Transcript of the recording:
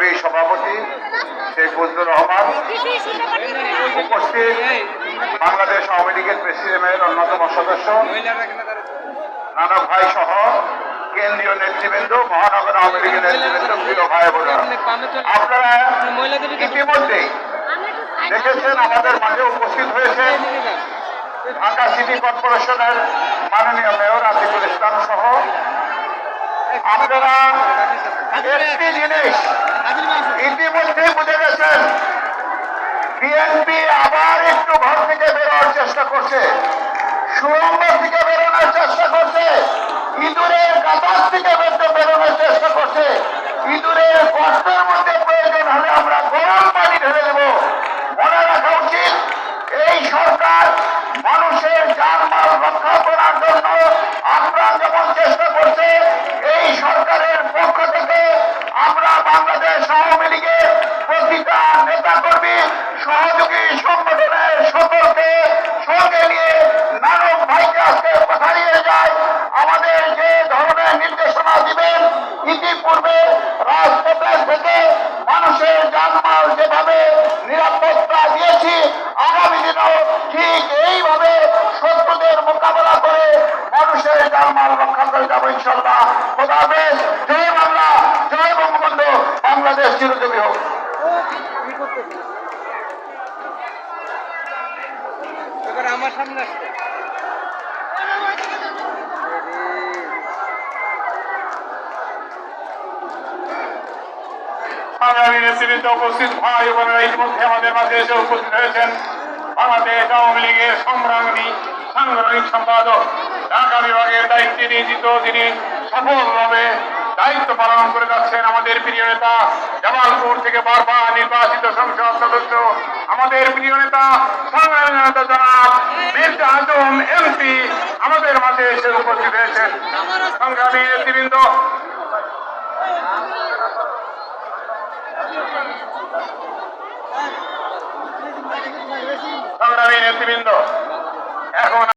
বিপ্লবী সভাপতি শেখ মুজিবুর রহমান, উপস্থিত বাংলাদেশ আওয়ামী লীগের প্রেসিডিয়ামের অন্যতম সদস্য নানক ভাই সহ কেন্দ্রীয় নেতৃবৃন্দ, মহানগর আওয়ামী লীগের নেতৃবৃন্দ, প্রিয় ভাই বোনেরা, আপনারা ইতিমধ্যেই দেখেছেন আমাদের মাঝে উপস্থিত হয়েছেন ঢাকা সিটি কর্পোরেশনের মাননীয় মেয়র আতিকুল ইসলাম সহ। আপনারা একটি জিনিস ইতিমধ্যে বুঝে গেছেন, বিএনপি আবার একটু ঘর থেকে বেরোনোর চেষ্টা করছে, সুড়ঙ্গ থেকে বেরোনোর চেষ্টা করছে, ইঁদুরের কাতার থেকে বেরোনোর চেষ্টা করছে। ইঁদুরের গর্তের মধ্যে প্রয়োজন হলে আমরা গরম পানি ঢেলে দেব। মনে রাখা উচিত, এই সরকার মানুষের জানমাল রক্ষা করার জন্য আপ্রাণ যেমন চেষ্টা করছে, এই সরকারের পক্ষ থেকে আমরা বাংলাদেশ আওয়ামী লীগের প্রতিটা নেতা কর্মী, সহযোগী সংগঠনের সকলকে সঙ্গে নিয়ে নানক ভাইকে আজকে কথা দিয়ে যায়। আমাদের যে ধরনের নির্দেশনা দিবেন, ইতিপূর্বে রাজপথের থেকে মানুষের জানমাল যেভাবে নিরাপত্তা দিয়েছি, আগামী দিনেও ঠিক এইভাবে শত্রুদের মোকাবেলা করে মানুষের জানমাল রক্ষা করে যাবো ইনশাল্লাহ। খোদা হাফেজ। জয় বাংলা, জয় বঙ্গবন্ধু, বাংলাদেশ চিরজীবী হোক। আমার সামনে আসছে উপস্থিত ভাই বোনেরা, ইতিমধ্যে আমাদের মাঝে এসে উপস্থিত হয়েছেন বাংলাদেশ আওয়ামী লীগের সাংগঠনিক সম্পাদক, ঢাকা বিভাগের দায়িত্বে নিয়োজিত, যিনি সফলভাবে দায়িত্ব পালন করে যাচ্ছেন আমাদের প্রিয় নেতা, জামালপুর থেকে বারবার নির্বাচিত সংসদ সদস্য, আমাদের প্রিয় নেতা সংগ্রামী নেতা জনাব মির্জা আজম এমপি আমাদের মাঝে এসে উপস্থিত হয়েছেন। সংগ্রামী নেতৃবৃন্দ, সংগ্রামী নেতৃবৃন্দ,